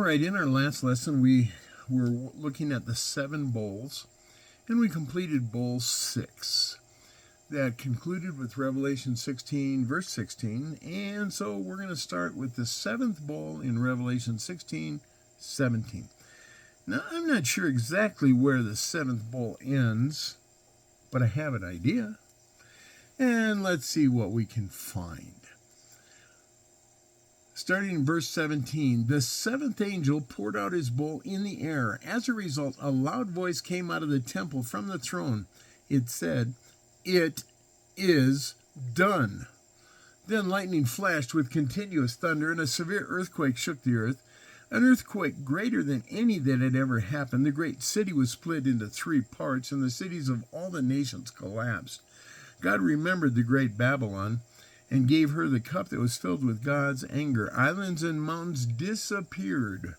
right, in our last lesson, we were looking at the 7 bowls, and we completed bowl 6. That concluded with Revelation 16, verse 16, and so we're going to start with the 7th bowl in Revelation 16, 17. Now, I'm not sure exactly where the 7th bowl ends, but I have an idea, and let's see what we can find. Starting in verse 17, the 7th angel poured out his bowl in the air. As a result, a loud voice came out of the temple from the throne. It said, "It is done." Then lightning flashed with continuous thunder, and a severe earthquake shook the earth, an earthquake greater than any that had ever happened. The great city was split into 3 parts, and the cities of all the nations collapsed. God remembered the great Babylon and gave her the cup that was filled with God's anger. Islands and mountains disappeared.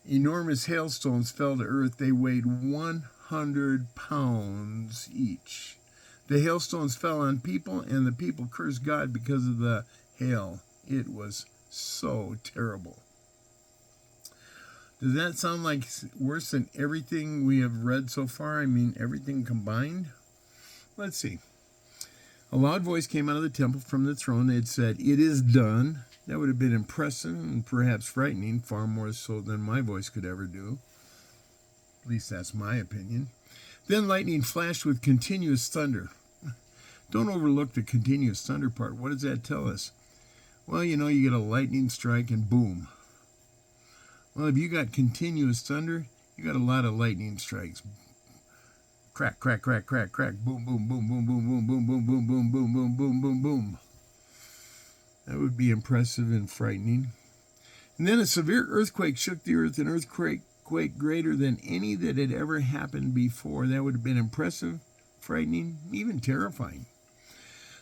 Enormous hailstones fell to earth. They weighed 100 pounds each. The hailstones fell on people, and the people cursed God because of the hail. It was so terrible. Does that sound like worse than everything we have read so far? I mean, everything combined? Let's see. A loud voice came out of the temple from the throne. It said, "It is done." That would have been impressive and perhaps frightening, far more so than my voice could ever do. At least that's my opinion. Then lightning flashed with continuous thunder. Don't overlook the continuous thunder part. What does that tell us? Well, you get a lightning strike and boom. Well, if you got continuous thunder, you got a lot of lightning strikes. Crack, crack, crack, crack, crack, boom, boom, boom, boom, boom, boom, boom, boom, boom, boom, boom, boom, boom, boom, boom. That would be impressive and frightening. And then a severe earthquake shook the earth, an earthquake greater than any that had ever happened before. That would have been impressive, frightening, even terrifying.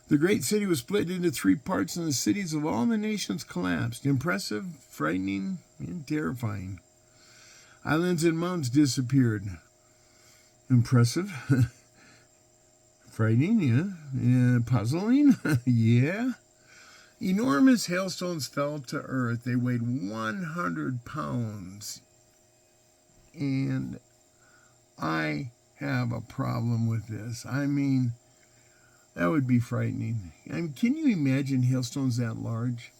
The great city was split into 3 parts, and the cities of all the nations collapsed. Impressive, frightening, and terrifying. Islands and mountains disappeared. Impressive. Frightening, yeah. Puzzling, yeah. Enormous hailstones fell to earth. They weighed 100 pounds. And I have a problem with this. I mean, that would be frightening. Can you imagine hailstones that large?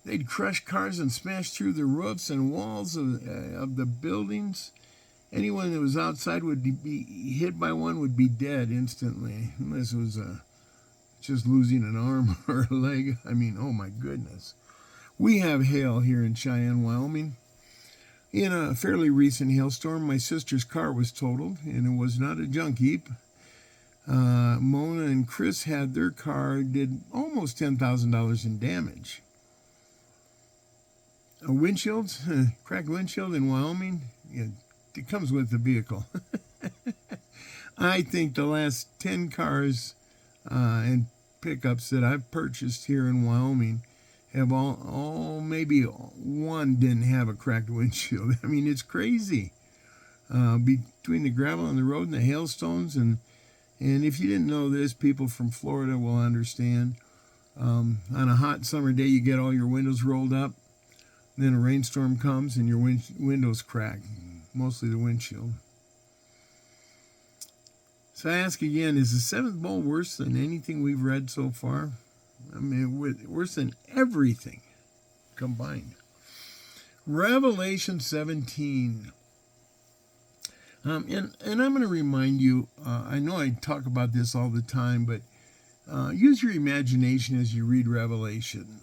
They'd crush cars and smash through the roofs and walls of the buildings. Anyone that was outside would be hit by one would be dead instantly, unless it was just losing an arm or a leg. I mean, oh my goodness. We have hail here in Cheyenne, Wyoming. In a fairly recent hailstorm, my sister's car was totaled, and it was not a junk heap. Mona and Chris had their car, did almost $10,000 in damage. A windshield, cracked windshield in Wyoming, it comes with the vehicle. I think the last 10 cars and pickups that I've purchased here in Wyoming have all maybe one didn't have a cracked windshield. I mean, it's crazy. Between the gravel on the road and the hailstones, and if you didn't know this, people from Florida will understand. On a hot summer day, you get all your windows rolled up. Then a rainstorm comes and your windows crack, mostly the windshield. So I ask again, is the 7th bowl worse than anything we've read so far? I mean, worse than everything combined. Revelation 17. And I'm going to remind you, I know I talk about this all the time, but use your imagination as you read Revelation.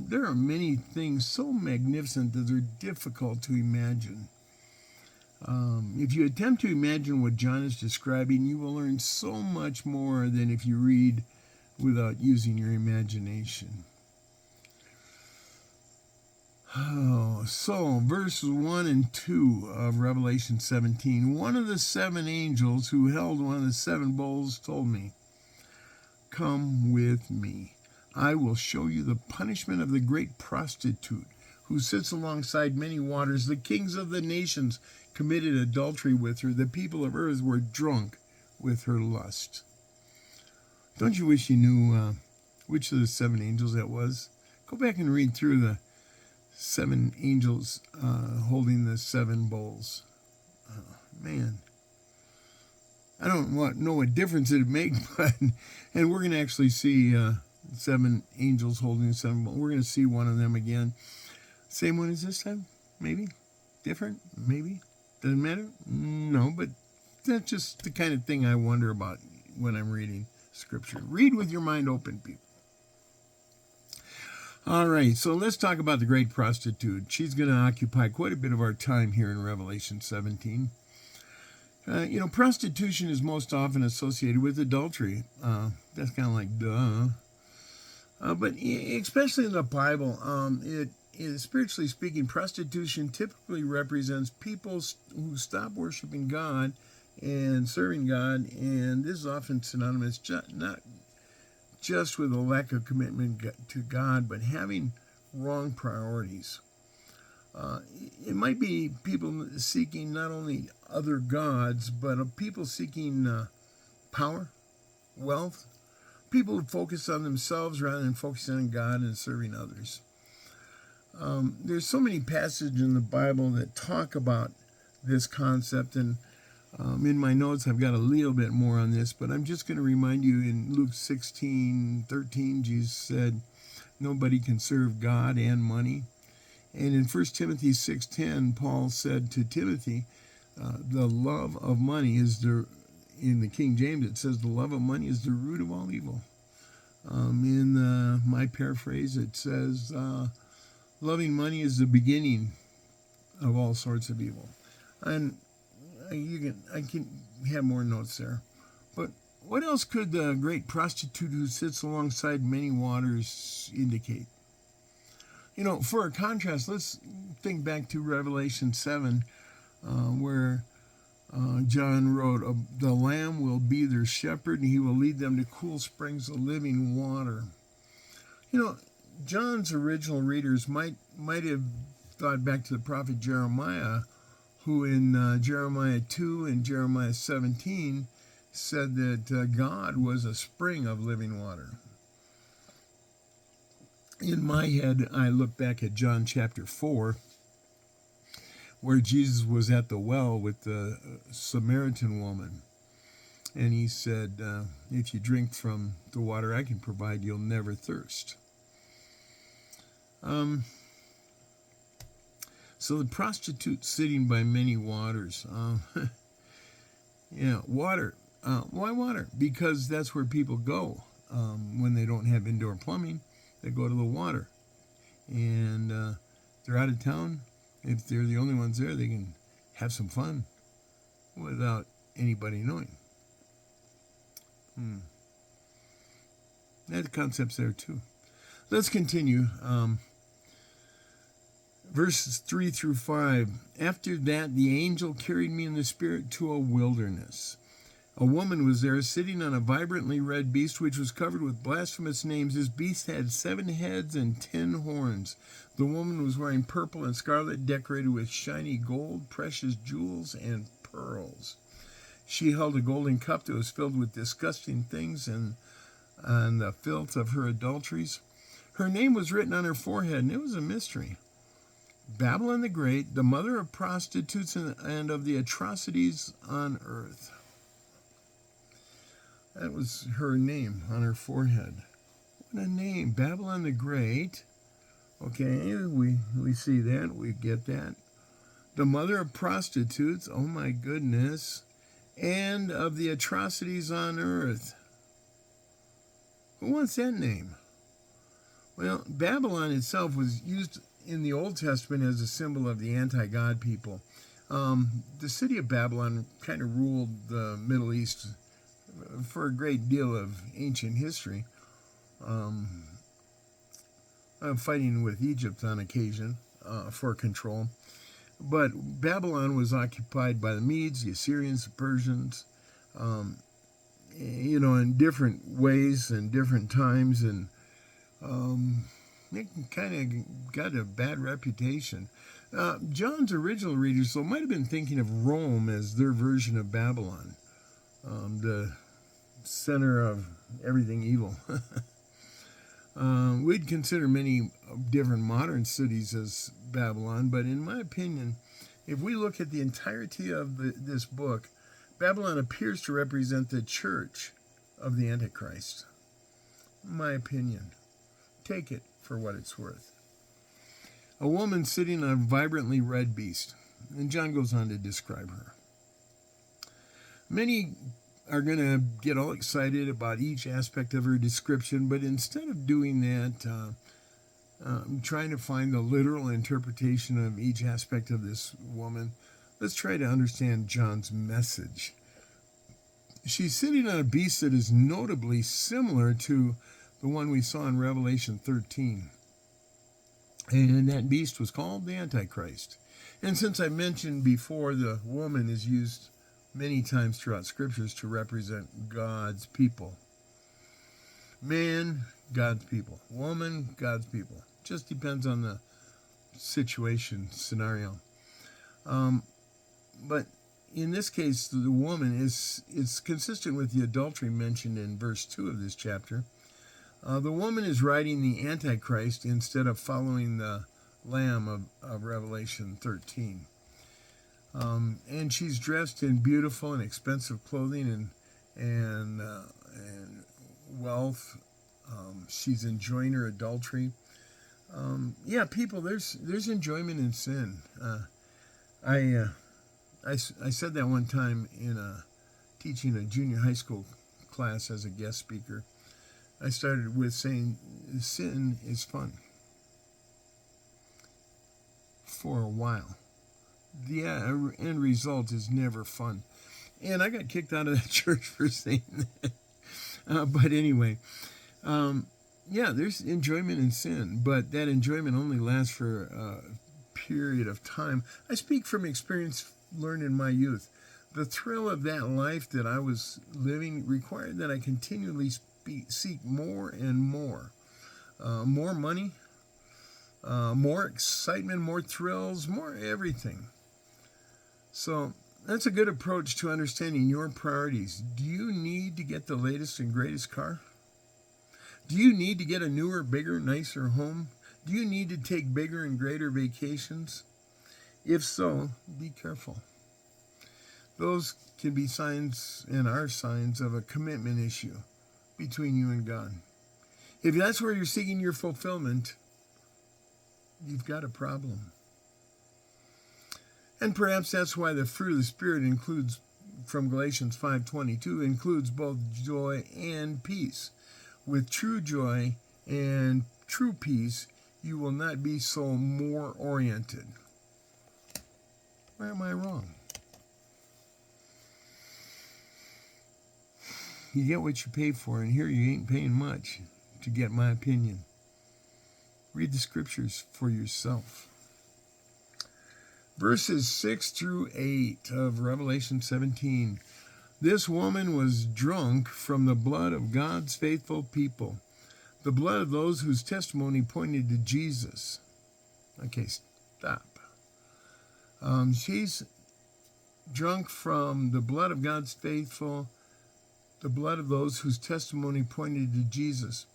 There are many things so magnificent that they're difficult to imagine. If you attempt to imagine what John is describing, you will learn so much more than if you read without using your imagination. So verses 1 and 2 of Revelation 17. One of the 7 angels who held one of the 7 bowls told me, "Come with me. I will show you the punishment of the great prostitute who sits alongside many waters. The kings of the nations committed adultery with her. The people of earth were drunk with her lust." Don't you wish you knew which of the 7 angels that was? Go back and read through 7 angels holding the 7 bowls. Man, I don't know what difference it'd make, but and we're going to actually see 7 angels holding 7 bowls. We're going to see one of them again. Same one as this time? Maybe? Different? Maybe? Doesn't matter? No, but that's just the kind of thing I wonder about when I'm reading Scripture. Read with your mind open, people. All right, so let's talk about the great prostitute. She's going to occupy quite a bit of our time here in Revelation 17. Prostitution is most often associated with adultery. That's kind of like, duh. But especially in the Bible, spiritually speaking, prostitution typically represents people who stop worshiping God and serving God, and this is often synonymous not just with a lack of commitment to God, but having wrong priorities. It might be people seeking not only other gods, but people seeking power, wealth, people who focus on themselves rather than focusing on God and serving others. There's so many passages in the Bible that talk about this concept, and in my notes I've got a little bit more on this, but I'm just going to remind you in Luke 16:13, Jesus said, nobody can serve God and money. And in 1 Timothy 6:10, Paul said to Timothy, the love of money is in the King James, it says the love of money is the root of all evil. In my paraphrase, it says, loving money is the beginning of all sorts of evil. And I can have more notes there. But what else could the great prostitute who sits alongside many waters indicate? For a contrast, let's think back to Revelation 7, where John wrote, the Lamb will be their shepherd, and he will lead them to cool springs of living water. John's original readers might have thought back to the prophet Jeremiah, who in Jeremiah 2 and Jeremiah 17 said that God was a spring of living water. In my head, I look back at John chapter 4, where Jesus was at the well with the Samaritan woman. And he said, if you drink from the water I can provide, you'll never thirst. So the prostitute sitting by many waters. Water. Why water? Because that's where people go when they don't have indoor plumbing. They go to the water, and they're out of town. If they're the only ones there, they can have some fun without anybody knowing. That concept's there too. Let's continue. Verses 3 through 5. After that, the angel carried me in the spirit to a wilderness. A woman was there sitting on a vibrantly red beast which was covered with blasphemous names. This beast had 7 heads and 10 horns. The woman was wearing purple and scarlet, decorated with shiny gold, precious jewels, and pearls. She held a golden cup that was filled with disgusting things and the filth of her adulteries. Her name was written on her forehead, and it was a mystery. Babylon the Great, the mother of prostitutes and of the atrocities on earth. That was her name on her forehead. What a name, Babylon the Great. Okay, we see that, we get that. The mother of prostitutes, oh my goodness, and of the atrocities on earth. Who wants that name? Well, Babylon itself was used in the Old Testament as a symbol of the anti-God people. The city of Babylon kind of ruled the Middle East for a great deal of ancient history, fighting with Egypt on occasion for control. But Babylon was occupied by the Medes, the Assyrians, the Persians, in different ways and different times, and it kind of got a bad reputation. John's original readers, though, might have been thinking of Rome as their version of Babylon, the center of everything evil. We'd consider many different modern cities as Babylon, but in my opinion, if we look at the entirety of this book, Babylon appears to represent the church of the Antichrist. My opinion. Take it for what it's worth. A woman sitting on a vibrantly red beast, and John goes on to describe her. Many are going to get all excited about each aspect of her description, but instead of doing that, trying to find the literal interpretation of each aspect of this woman, let's try to understand John's message. She's sitting on a beast that is notably similar to the one we saw in Revelation 13. And that beast was called the Antichrist. And since I mentioned before, the woman is used many times throughout scriptures to represent God's people. Man, God's people. Woman, God's people. Just depends on the situation, scenario. But in this case, the woman is consistent with the adultery mentioned in verse 2 of this chapter. The woman is riding the Antichrist instead of following the Lamb of Revelation 13. And she's dressed in beautiful and expensive clothing and wealth. She's enjoying her adultery. People, there's enjoyment in sin. I said that one time in teaching a junior high school class as a guest speaker. I started with saying sin is fun for a while. The end result is never fun. And I got kicked out of that church for saying that. But anyway, there's enjoyment in sin, but that enjoyment only lasts for a period of time. I speak from experience learned in my youth. The thrill of that life that I was living required that I continually seek more and more. More money, more excitement, more thrills, more everything. So that's a good approach to understanding your priorities. Do you need to get the latest and greatest car? Do you need to get a newer, bigger, nicer home? Do you need to take bigger and greater vacations? If so, be careful. Those can be signs and are signs of a commitment issue between you and God. If that's where you're seeking your fulfillment, you've got a problem. And perhaps that's why the fruit of the Spirit includes, from Galatians 5:22, includes both joy and peace. With true joy and true peace, you will not be so more oriented. Where am I wrong? You get what you pay for, and here you ain't paying much to get my opinion. Read the scriptures for yourself. Verses 6 through 8 of Revelation 17. This woman was drunk from the blood of God's faithful people, the blood of those whose testimony pointed to Jesus. Okay, stop. She's drunk from the blood of God's faithful, the blood of those whose testimony pointed to Jesus.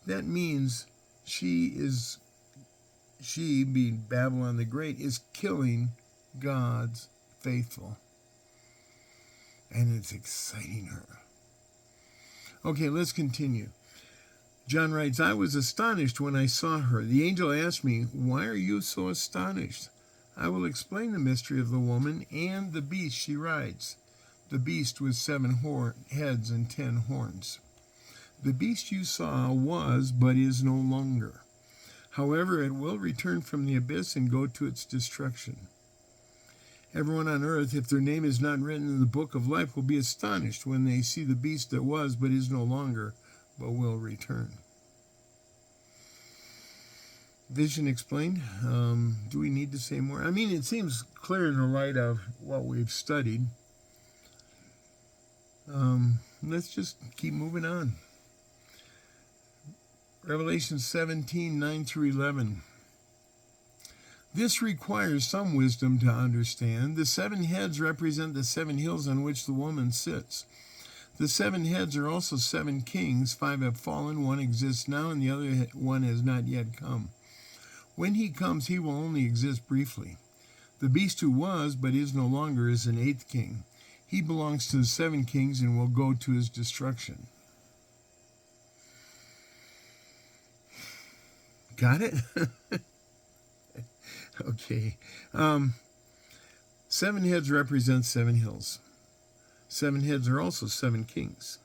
That means she, being Babylon the Great, is killing God's faithful. And it's exciting her. Okay, let's continue. John writes, I was astonished when I saw her. The angel asked me, why are you so astonished? I will explain the mystery of the woman and the beast she rides. The beast with 7 heads and 10 horns. The beast you saw was, but is no longer. However, it will return from the abyss and go to its destruction. Everyone on earth, if their name is not written in the book of life, will be astonished when they see the beast that was, but is no longer, but will return. Vision explained. Do we need to say more? I mean, it seems clear in the light of what we've studied. Let's just keep moving on. Revelation 17, 9 through 11. This requires some wisdom to understand. The 7 heads represent the 7 hills on which the woman sits. The 7 heads are also 7 kings. 5 have fallen, 1 exists now, and the other one has not yet come. When he comes, he will only exist briefly. The beast who was, but is no longer, is an eighth king. He belongs to the seven kings and will go to his destruction. Got it? Okay. Seven heads represent seven hills. Seven heads are also seven kings.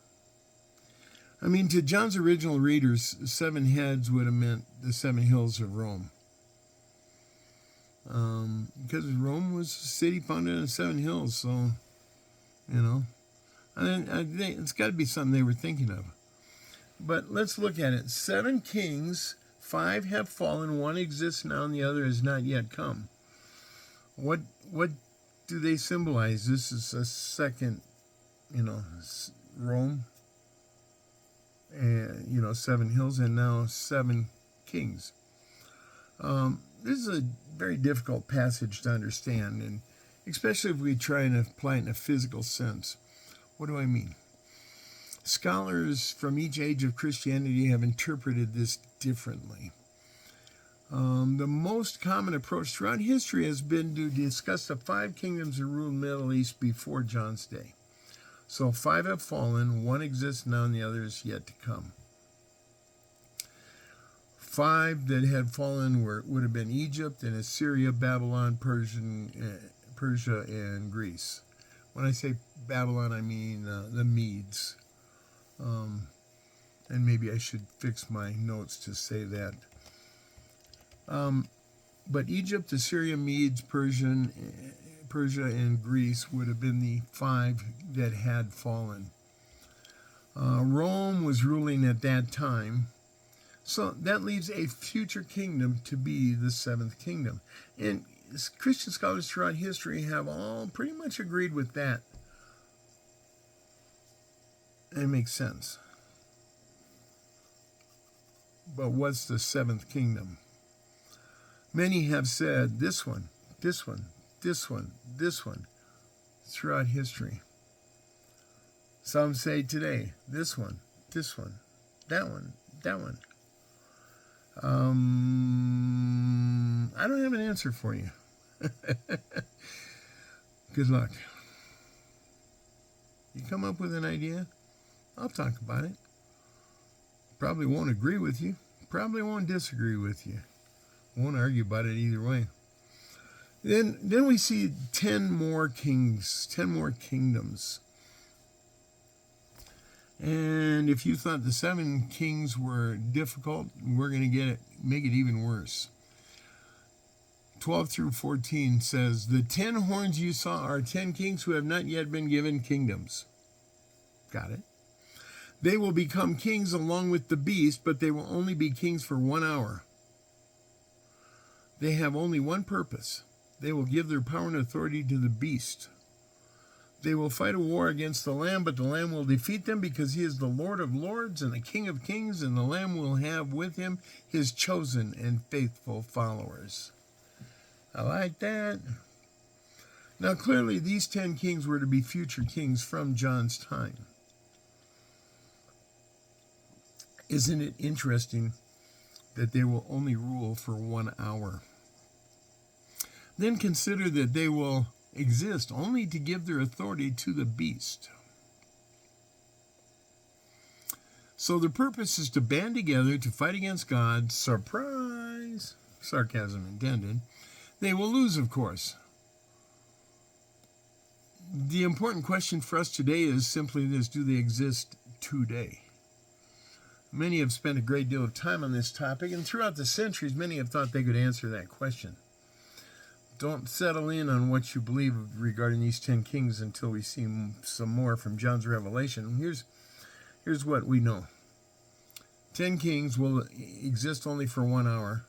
I mean, to John's original readers, seven heads would have meant the seven hills of Rome. Because Rome was a city founded on seven hills, so, I think it's got to be something they were thinking of. But let's look at it. Seven kings, 5 have fallen, 1 exists now, and the other has not yet come. What do they symbolize? This is a second, Rome, and, 7 hills, and now 7 kings. This is a very difficult passage to understand, and especially if we try and apply it in a physical sense. What do I mean? Scholars from each age of Christianity have interpreted this differently. The most common approach throughout history has been to discuss the 5 kingdoms that ruled the Middle East before John's day. So 5 have fallen, 1 exists now, and the other is yet to come. 5 that had fallen would have been Egypt and Assyria, Babylon, Persia, and Greece. When I say Babylon, I mean the Medes. And maybe I should fix my notes to say that. But Egypt, Assyria, Medes, Persia, and Greece would have been the 5 that had fallen. Rome was ruling at that time. So that leaves a future kingdom to be the 7th kingdom. And Christian scholars throughout history have all pretty much agreed with that. It makes sense. But what's the 7th kingdom? Many have said this one, this one, this one, this one throughout history. Some say today, this one, that one, that one. I don't have an answer for you. Good luck. You come up with an idea, I'll talk about it. Probably won't agree with you. Probably won't disagree with you. Won't argue about it either way. Then we see 10 more kings, 10 more kingdoms. And if you thought the 7 kings were difficult, we're going to make it even worse. 12 through 14 says, the 10 horns you saw are 10 kings who have not yet been given kingdoms. Got it. They will become kings along with the beast, but they will only be kings for 1 hour. They have only one purpose. They will give their power and authority to the beast. They will fight a war against the Lamb, but the Lamb will defeat them because he is the Lord of lords and the King of kings, and the Lamb will have with him his chosen and faithful followers. I like that. Now, clearly, these 10 kings were to be future kings from John's time. Isn't it interesting that they will only rule for 1 hour? Then consider that they will exist only to give their authority to the beast. So their purpose is to band together to fight against God. Surprise! Sarcasm intended. They will lose, of course. The important question for us today is simply this: do they exist today? Many have spent a great deal of time on this topic, and throughout the centuries, many have thought they could answer that question. Don't settle in on what you believe regarding these 10 kings until we see some more from John's Revelation. Here's what we know. 10 kings will exist only for 1 hour,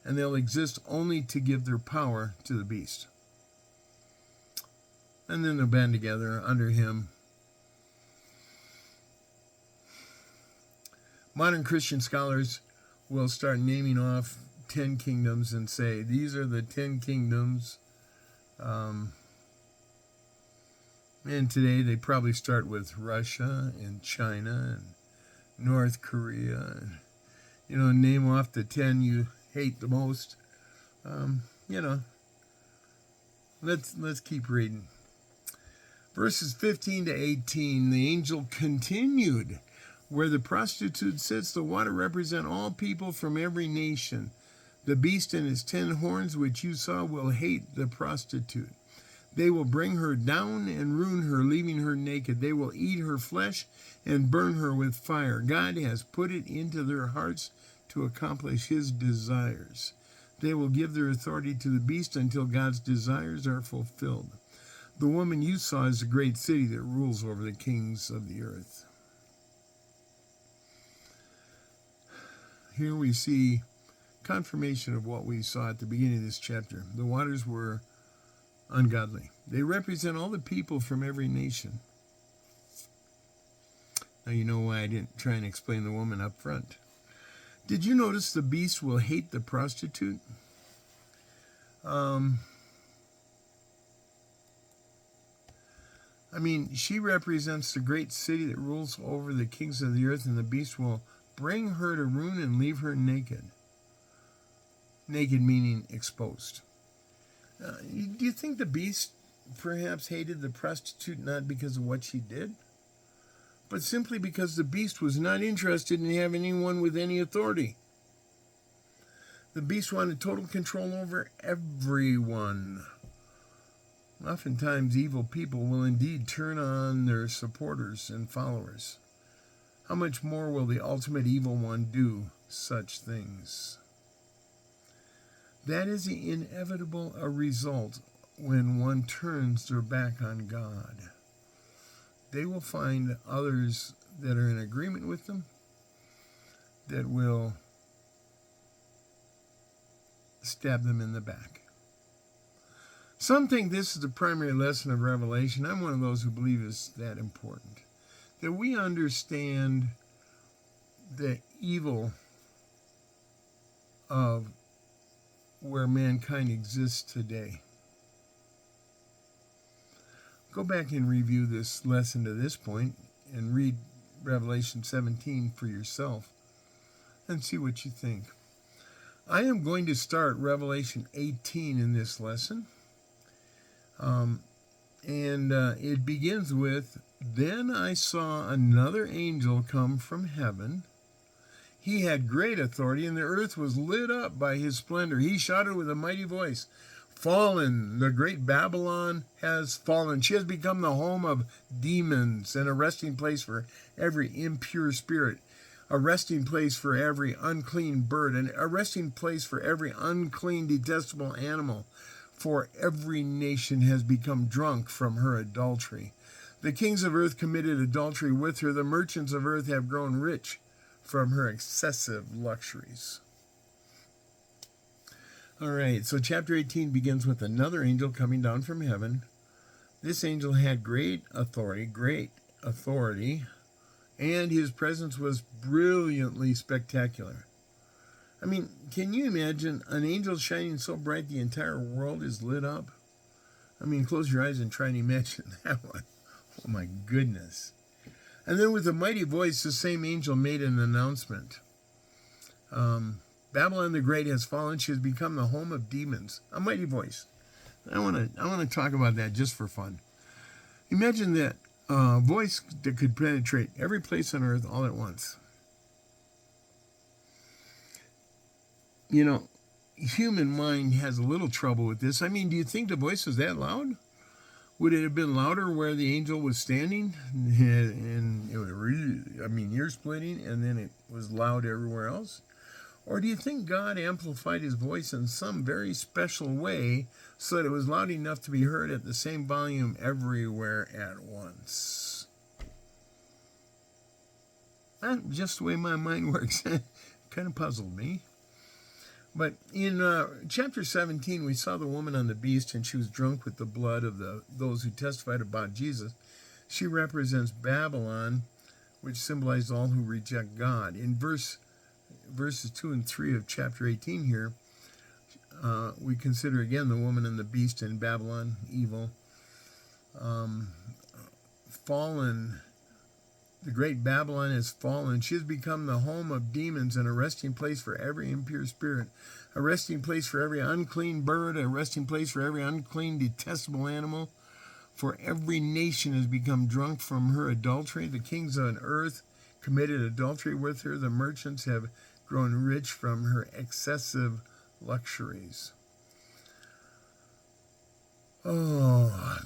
and they'll exist only to give their power to the beast. And then they'll band together under him. Modern Christian scholars will start naming off 10 kingdoms and say, these are the 10 kingdoms. And today they probably start with Russia and China and North Korea. And, name off the 10 hate the most. You know, let's keep reading. Verses 15 to 18, the angel continued. Where the prostitute sits, the water represent all people from every nation. The beast and his 10 horns, which you saw, will hate the prostitute. They will bring her down and ruin her, leaving her naked. They will eat her flesh and burn her with fire. God has put it into their hearts to accomplish his desires. They will give their authority to the beast until God's desires are fulfilled. The woman you saw is a great city that rules over the kings of the earth. Here we see confirmation of what we saw at the beginning of this chapter. The waters were ungodly. They represent all the people from every nation. Now you know why I didn't try and explain the woman up front. Did you notice the beast will hate the prostitute? She represents the great city that rules over the kings of the earth, and the beast will bring her to ruin and leave her naked. Naked meaning exposed. Do you think the beast perhaps hated the prostitute not because of what she did, but simply because the beast was not interested in having anyone with any authority? The beast wanted total control over everyone. Oftentimes, evil people will indeed turn on their supporters and followers. How much more will the ultimate evil one do such things? That is the inevitable result when one turns their back on God. They will find others that are in agreement with them that will stab them in the back. Some think this is the primary lesson of Revelation. I'm one of those who believe it's that important. That we understand the evil of where mankind exists today. Go back and review this lesson to this point and read Revelation 17 for yourself and see what you think. I am going to start Revelation 18 in this lesson. It begins with, "Then I saw another angel come from heaven. He had great authority, and the earth was lit up by his splendor. He shouted with a mighty voice, 'Fallen, the great Babylon has fallen. She has become the home of demons and a resting place for every impure spirit, a resting place for every unclean bird, and a resting place for every unclean, detestable animal. For every nation has become drunk from her adultery. The kings of earth committed adultery with her. The merchants of earth have grown rich from her excessive luxuries.'" All right, so chapter 18 begins with another angel coming down from heaven. This angel had great authority, and his presence was brilliantly spectacular. Can you imagine an angel shining so bright the entire world is lit up? Close your eyes and try and imagine that one. Oh my goodness. And then with a mighty voice, the same angel made an announcement. Babylon the Great has fallen. She has become the home of demons. A mighty voice. I want to talk about that just for fun. Imagine that voice that could penetrate every place on earth all at once. Human mind has a little trouble with this. Do you think the voice was that loud? Would it have been louder where the angel was standing? And it was really, ear splitting, and then it was loud everywhere else? Or do you think God amplified his voice in some very special way so that it was loud enough to be heard at the same volume everywhere at once? That's just the way my mind works. Kind of puzzled me. But in chapter 17, we saw the woman on the beast, and she was drunk with the blood of those who testified about Jesus. She represents Babylon, which symbolizes all who reject God. In verses 2 and 3 of chapter 18 here, we consider again the woman and the beast in Babylon, evil. Fallen The great Babylon has fallen. She has become the home of demons and a resting place for every impure spirit, a resting place for every unclean bird, a resting place for every unclean, detestable animal. For every nation has become drunk from her adultery. The kings on earth committed adultery with her. The merchants have grown rich from her excessive luxuries. Oh,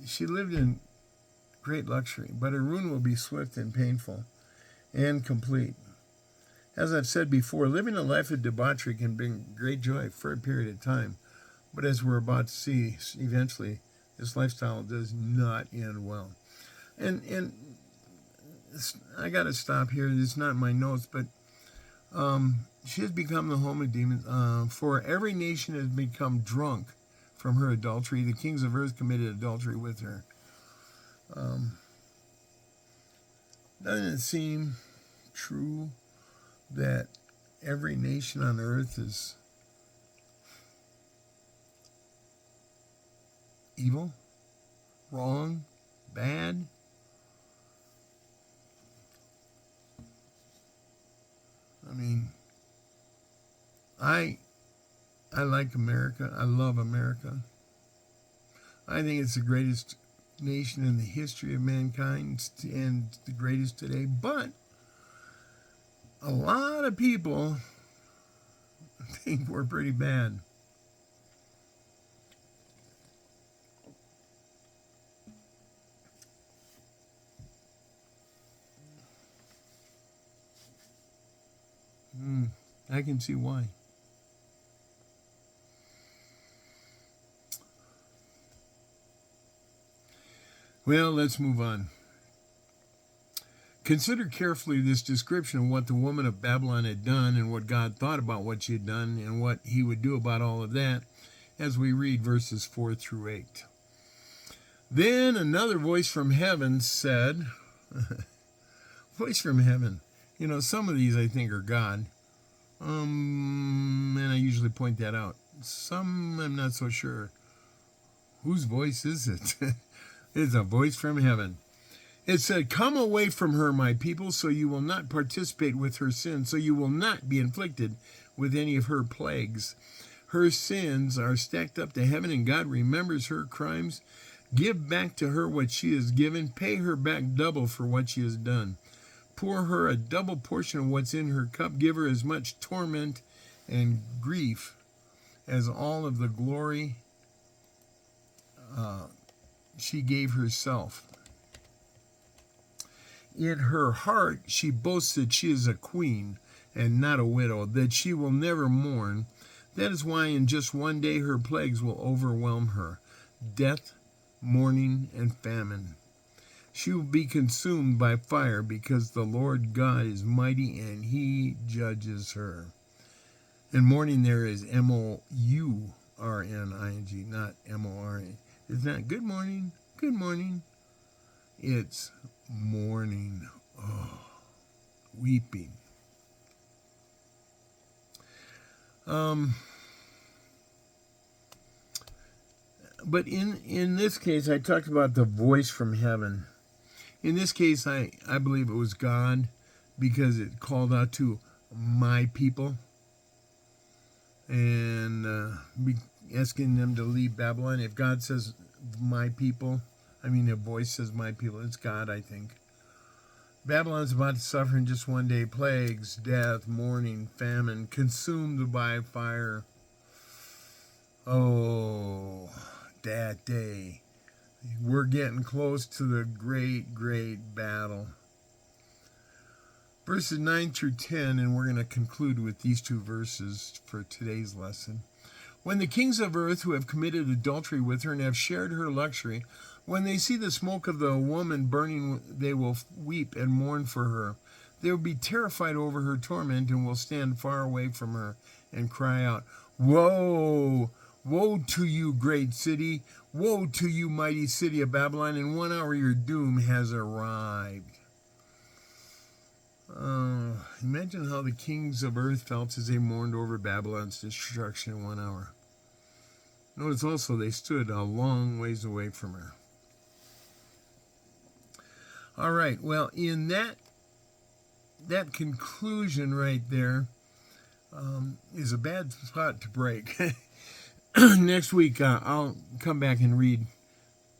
she lived in great luxury, but her ruin will be swift and painful and complete. As I've said before, living a life of debauchery can bring great joy for a period of time, but as we're about to see, eventually, this lifestyle does not end well. And I got to stop here. It's not in my notes, but she has become the home of demons. For every nation has become drunk from her adultery. The kings of earth committed adultery with her. Doesn't it seem true that every nation on earth is evil, wrong, bad? I mean, I like America. I love America. I think it's the greatest nation in the history of mankind and the greatest today. But a lot of people think we're pretty bad. I can see why. Well, let's move on. Consider carefully this description of what the woman of Babylon had done and what God thought about what she had done and what he would do about all of that as we read verses 4 through 8. Then another voice from heaven said, voice from heaven. You know, some of these I think are God. And I usually point that out. Some I'm not so sure. Whose voice is it? It's a voice from heaven. It said, "Come away from her, my people, so you will not participate with her sins, so you will not be inflicted with any of her plagues. Her sins are stacked up to heaven, and God remembers her crimes. Give back to her what she has given. Pay her back double for what she has done. Pour her a double portion of what's in her cup. Give her as much torment and grief as all of the glory she gave herself. In her heart she boasts that she is a queen and not a widow, that she will never mourn. That is why in just one day her plagues will overwhelm her: death, mourning, and famine. She will be consumed by fire because the Lord God is mighty and he judges her." And mourning there is Mourning, not M-O-R-N. It's not good morning, good morning. It's mourning. Oh, weeping. But in this case, I talked about the voice from heaven. In this case, I believe it was God, because it called out to my people and asking them to leave Babylon. If God says my people, I mean, a voice says my people, it's God, I think. Babylon's about to suffer in just one day: plagues, death, mourning, famine, consumed by fire. Oh, that day. We're getting close to the great, great battle. Verses 9 through 10, and we're going to conclude with these two verses for today's lesson. "When the kings of earth who have committed adultery with her and have shared her luxury, when they see the smoke of the woman burning, they will weep and mourn for her. They will be terrified over her torment and will stand far away from her and cry out, 'Woe! Woe to you, great city! Woe to you, mighty city of Babylon! In 1 hour your doom has arrived.'" Imagine how the kings of earth felt as they mourned over Babylon's destruction in 1 hour. Notice also they stood a long ways away from her. All right. Well, in that conclusion right there is a bad spot to break. Next week, I'll come back and read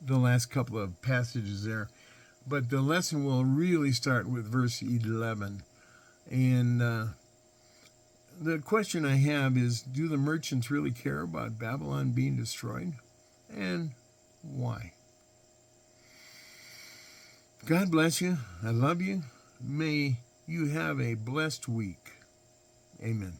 the last couple of passages there. But the lesson will really start with verse 11. And the question I have is, do the merchants really care about Babylon being destroyed? And why? God bless you. I love you. May you have a blessed week. Amen.